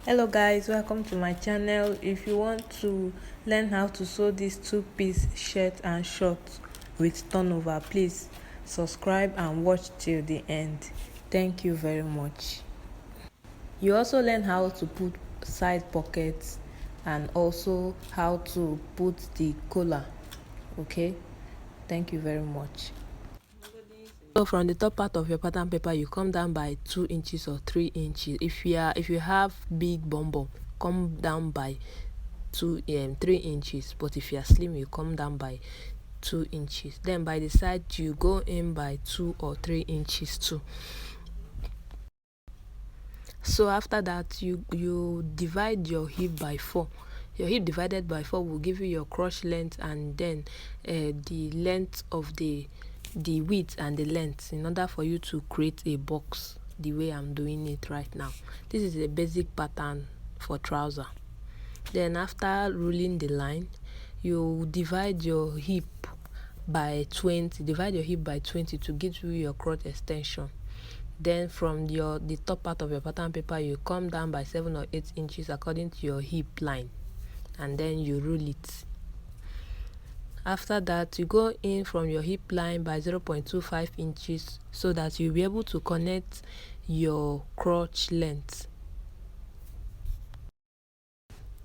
Hello guys, welcome to my channel. If you want to learn how to sew this two-piece shirt and short with turnover, please subscribe and watch till the end. Thank you very much. You also learn how to put side pockets and also how to put the collar. Okay, thank you very much. So from the top part of your pattern paper, you come down by 2 inches or 3 inches. If you have big bum, come down by 3 inches. But if you are slim, you come down by 2 inches. Then by the side, you go in by 2 or 3 inches too. So after that, you divide your hip by 4. Your hip divided by 4 will give you your crotch length, and then the length of the width and the length in order for you to create a box the way I'm doing it right now. This is a basic pattern for trouser. Then after ruling the line, you divide your hip by 20. Divide your hip by 20 to give you your crotch extension. Then from the top part of your pattern paper, you come down by 7 or 8 inches according to your hip line, and then you rule it. After that, you go in from your hip line by 0.25 inches so that you'll be able to connect your crotch length.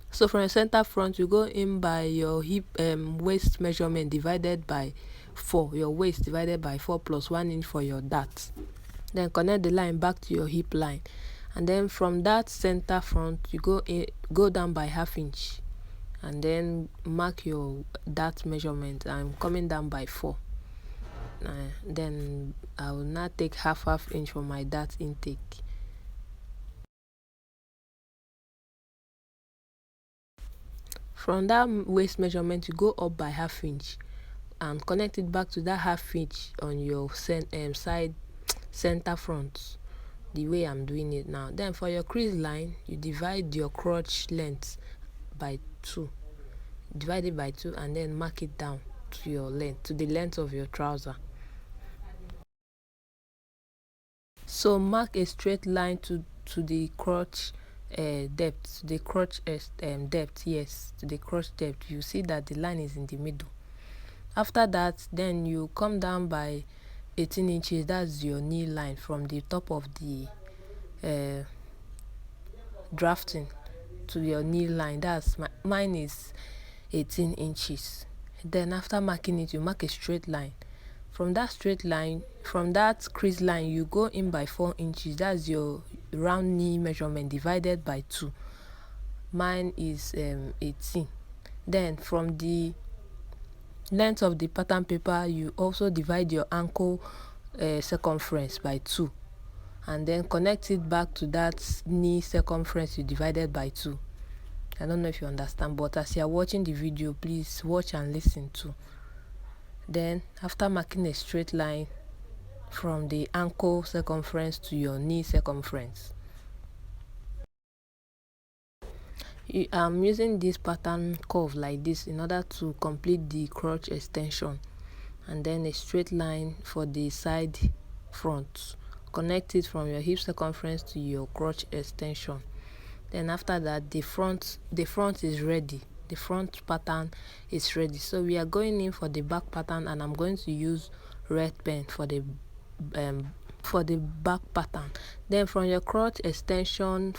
So from your center front, you go in by your hip waist measurement divided by 4. Your waist divided by 4 plus 1 inch for your dart. Then connect the line back to your hip line, and then from that center front, you go down by ½ inch, and then mark your dart measurement. I'm coming down by 4. Then I will now take half inch for my dart intake. From that waist measurement, you go up by ½ inch and connect it back to that ½ inch on your side center front, the way I'm doing it now. Then for your crease line, you divide your crotch length by 2. Divide it by 2 and then mark it down to your length, to the length of your trouser. So mark a straight line to the crotch depth, the crotch depth, yes, to the crotch depth. You see that the line is in the middle. After that, then you come down by 18 inches. That's your knee line from the top of the drafting to your knee line. That's mine is 18 inches. Then after marking it, you mark a straight line. From that straight line, from that crease line, you go in by 4 inches. That's your round knee measurement divided by 2. Mine is 18. Then from the length of the pattern paper, you also divide your ankle circumference by 2, and then connect it back to that knee circumference you divided by 2. I don't know if you understand, but as you are watching the video, please watch and listen too. Then after marking a straight line from the ankle circumference to your knee circumference, I'm using this pattern curve like this in order to complete the crotch extension, and then a straight line for the side front. Connect it from your hip circumference to your crotch extension. Then after that, the front is ready. The front pattern is ready. So we are going in for the back pattern, and I'm going to use red pen for the back pattern. Then from your crotch extension,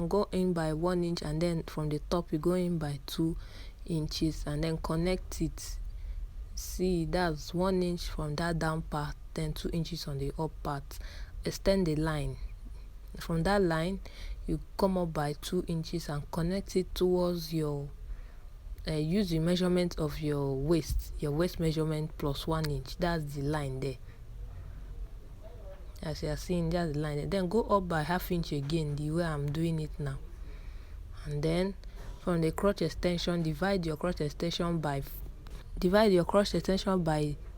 go in by 1 inch, and then from the top you go in by 2 inches, and then connect it. See, that's 1 inch from that down part, then 2 inches on the up part. Extend the line. From that line, you come up by 2 inches and connect it towards your use the measurement of your waist measurement plus 1 inch. That's the line there. As you are seeing, that's the line there. Then go up by ½ inch again, the way I'm doing it now. And then from the crotch extension, divide your crotch extension by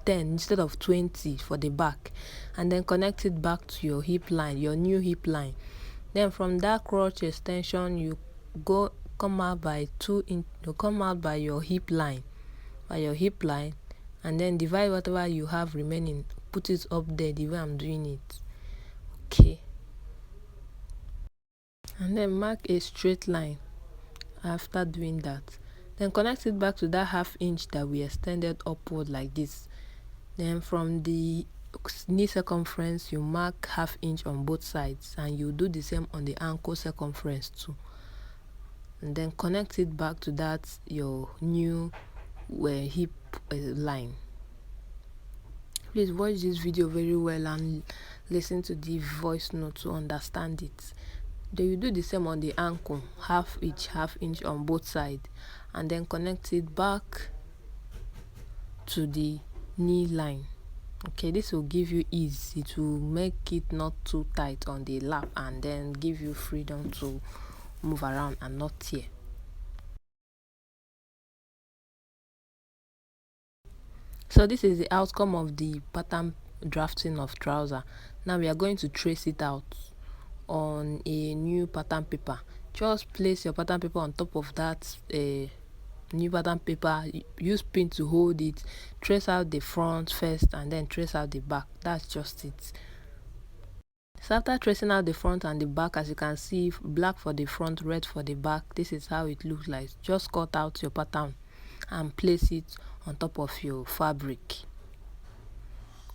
10 instead of 20 for the back, and then connect it back to your hip line, your new hip line. Then from that crotch extension, you come out by 2 inch. You come out by your hip line, and then divide whatever you have remaining, put it up there the way I'm doing it. Okay. and then mark a straight line after doing that. Then connect it back to that 1/2 inch that we extended upward like this. Then from the knee circumference you mark 1/2 inch on both sides, and you do the same on the ankle circumference too. And then connect it back to that your new hip line. Please watch this video very well and listen to the voice note to understand it. Then you do the same on the ankle, 1/2 inch on both sides, and then connect it back to the knee line. Okay, this will give you ease. It will make it not too tight on the lap, and then give you freedom to move around and not tear. So this is the outcome of the pattern drafting of trouser. Now we are going to trace it out on a new pattern paper. Just place your pattern paper on top of that new pattern paper. Use pin to hold it. Trace out the front first and then trace out the back. That's just it. So after tracing out the front and the back, as you can see, black for the front, red for the back, this is how it looks like. Just cut out your pattern and place it on top of your fabric.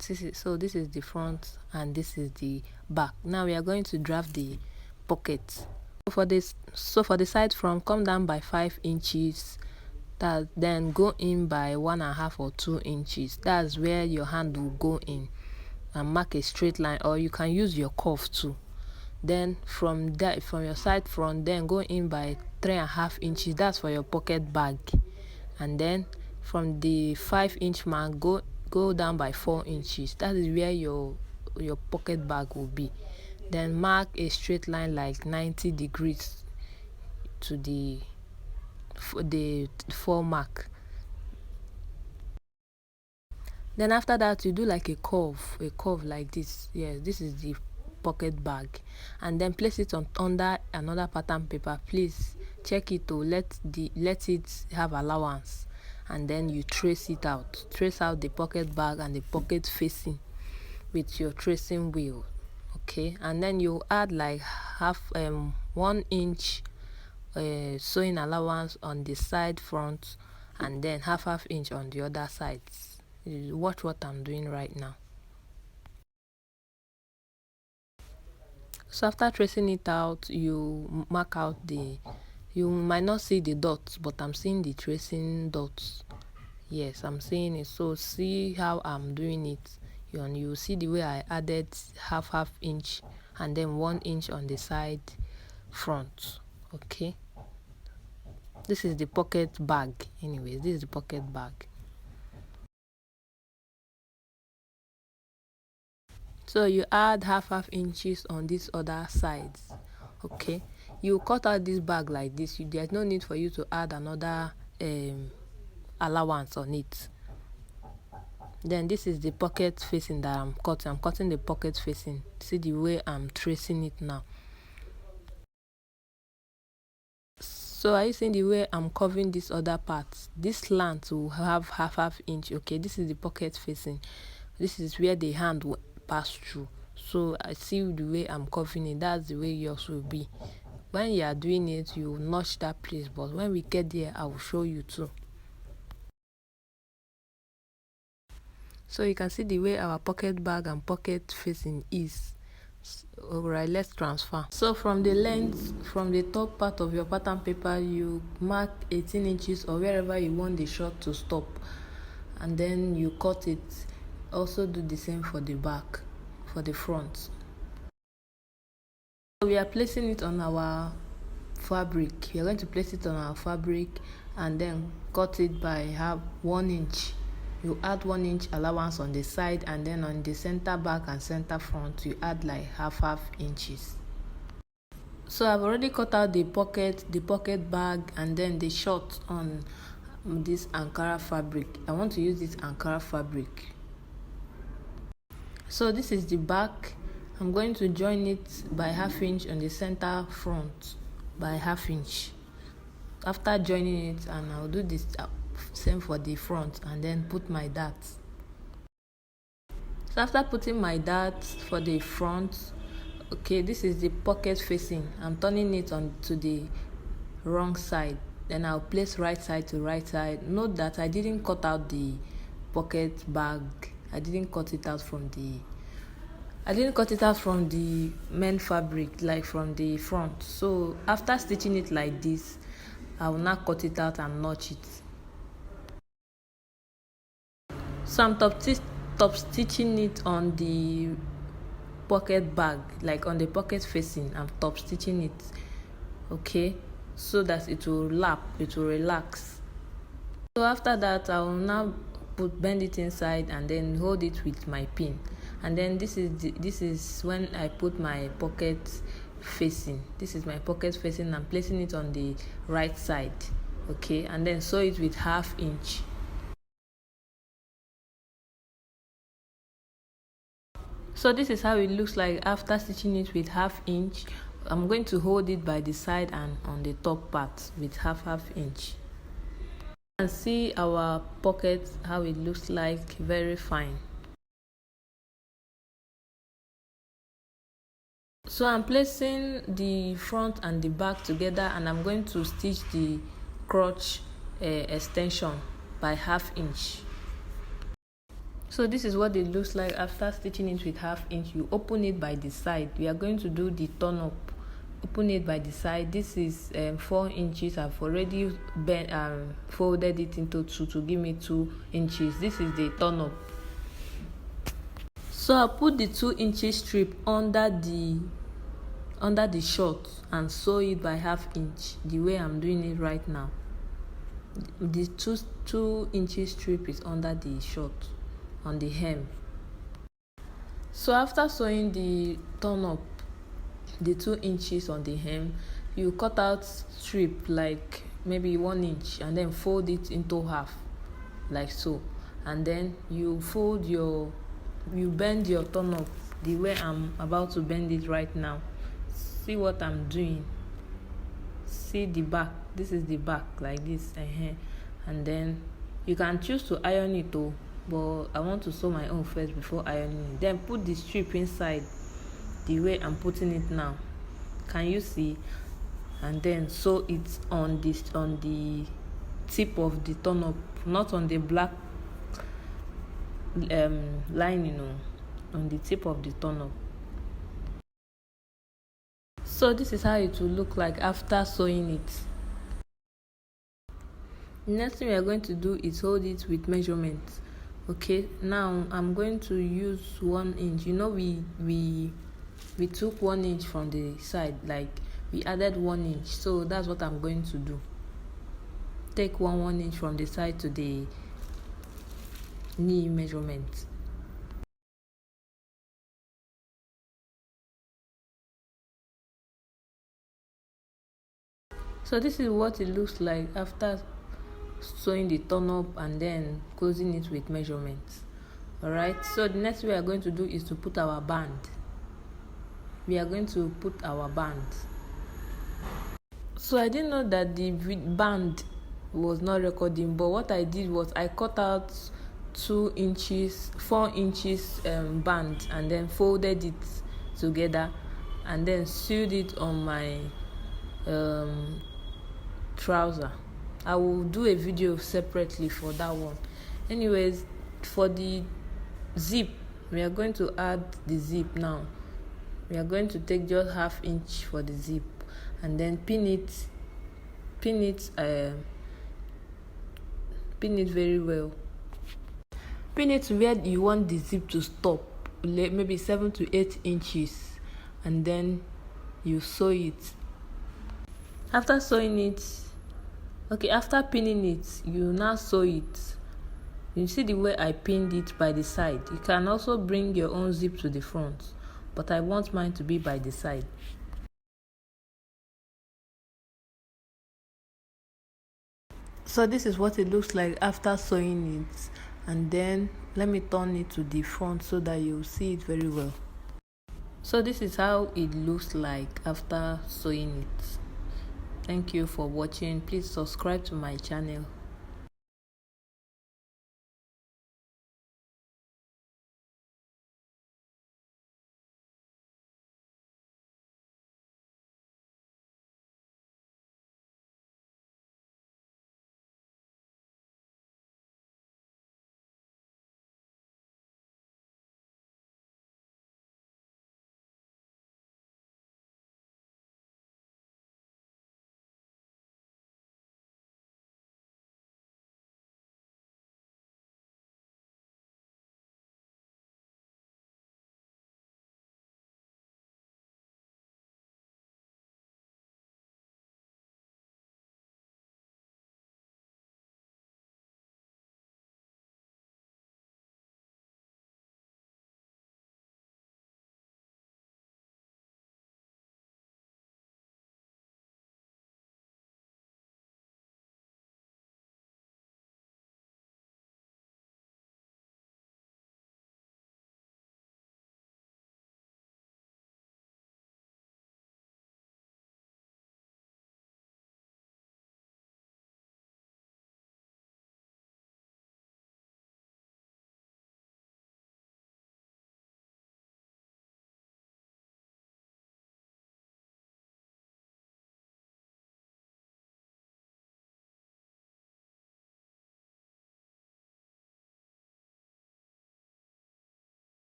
So this is the front and this is the back. Now we are going to draft the pocket. For the side front, come down by 5 inches, then go in by 1.5 or 2 inches. That's where your hand will go in, and mark a straight line, or you can use your curve too. Then from your side front, then go in by 3.5 inches. That's for your pocket bag. And then from the 5-inch mark, go down by 4 inches. That is where your pocket bag will be. Then mark a straight line like 90 degrees to the four mark. Then after that, you do like a curve like this. Yes, this is the pocket bag, and then place it under another pattern paper. Please check it to let it have allowance, and then you trace out the pocket bag and the pocket facing with your tracing wheel. Okay, and then you add like 1 inch sewing allowance on the side front, and then half inch on the other sides. Watch what I'm doing right now. So after tracing it out, you mark out you might not see the dots, but I'm seeing the tracing dots. Yes, I'm seeing it. So see how I'm doing it. You see the way I added half inch and then 1 inch on the side front. Okay, this is the pocket bag. Anyways, this is the pocket bag. So you add half inches on these other sides. Okay, you cut out this bag like this. There's no need for you to add another allowance on it. Then this is the pocket facing that I'm cutting the pocket facing. See the way I'm tracing it now. So are you seeing the way I'm covering this other part? This slant will have half inch. Okay, this is the pocket facing. This is where the hand will pass through. So I see the way I'm covering it. That's the way yours will be. When you are doing it, you will notch that place, but when we get there, I will show you too. So you can see the way our pocket bag and pocket facing is. Alright, let's transfer. So from the length, from the top part of your pattern paper, you mark 18 inches or wherever you want the short to stop, and then you cut it. Also do the same for the back, for the front. So we are placing it on our fabric. We are going to place it on our fabric and then cut it by 1 inch. You add 1 inch allowance on the side, and then on the center back and center front you add like half inches. So I've already cut out the pocket bag, and then the short on this Ankara fabric. I want to use this Ankara fabric. So this is the back. I'm going to join it by 1/2 inch on the center front by 1/2 inch. After joining it, and I'll do this same for the front, and then put my darts. So after putting my darts for the front, Okay, this is the pocket facing. I'm turning it on to the wrong side. Then I'll place right side to right side. Note that I didn't cut out the pocket bag. I didn't cut it out from the main fabric, like from the front. So after stitching it like this, I will now cut it out and notch it. So I'm top stitching it on the pocket bag, like on the pocket facing. I'm top stitching it, okay, so that it will relax. So after that, I will now bend it inside and then hold it with my pin. And then this is when I put my pocket facing. This is my pocket facing. I'm placing it on the right side, okay, and then sew it with 1/2 inch. So this is how it looks like after stitching it with 1/2 inch. I'm going to hold it by the side and on the top part with half inch. And see our pocket, how it looks like, very fine. So I'm placing the front and the back together, and I'm going to stitch the crotch extension by 1/2 inch. So this is what it looks like after stitching it with 1/2 inch. You open it by the side. We are going to do the turn up. Open it by the side. This is 4 inches. I've already folded it into 2 to give me 2 inches. This is the turn up. So I put the 2 inches strip under the short and sew it by 1/2 inch, the way I'm doing it right now. The 2 inches strip is under the short on the hem. So after sewing the turn up, the 2 inches on the hem, you cut out strip like maybe 1 inch and then fold it into half, like so, and then you bend your turn up the way I'm about to bend it right now. See what I'm doing. See the back. This is the back, like this, and then you can choose to iron it though, but I want to sew my own first before ironing it. Then put the strip inside the way I'm putting it now. Can you see? And then sew it on the tip of the turn up, not on the black lining, on the tip of the turn up. So this is how it will look like after sewing it. The next thing we are going to do is hold it with measurements. Okay, now I'm going to use 1 inch. We took 1 inch from the side, like we added 1 inch, so that's what I'm going to do. Take 1 inch from the side to the knee measurement. So this is what it looks like after sewing the turn up and then closing it with measurements. Alright, so the next we are going to do is to put our band. We are going to put our band. So I didn't know that the band was not recording, but what I did was I cut out 4 inches band and then folded it together and then sewed it on my trouser. I will do a video separately for that one. Anyways, for the zip, we are going to add the zip now. We are going to take just 1/2 inch for the zip and then pin it very well. Pin it to where you want the zip to stop, maybe 7 to 8 inches, and then you sew it. After sewing it, after pinning it, you now sew it. You see the way I pinned it by the side. You can also bring your own zip to the front, but I want mine to be by the side. So this is what it looks like after sewing it, and then let me turn it to the front so that you'll see it very well. So this is how it looks like after sewing it. Thank you for watching. Please subscribe to my channel.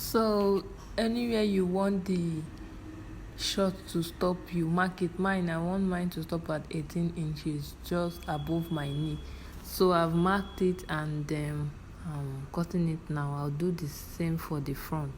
So anywhere you want the short to stop, you mark it. I want mine to stop at 18 inches, just above my knee. So I've marked it and I'm cutting it now. I'll do the same for the front.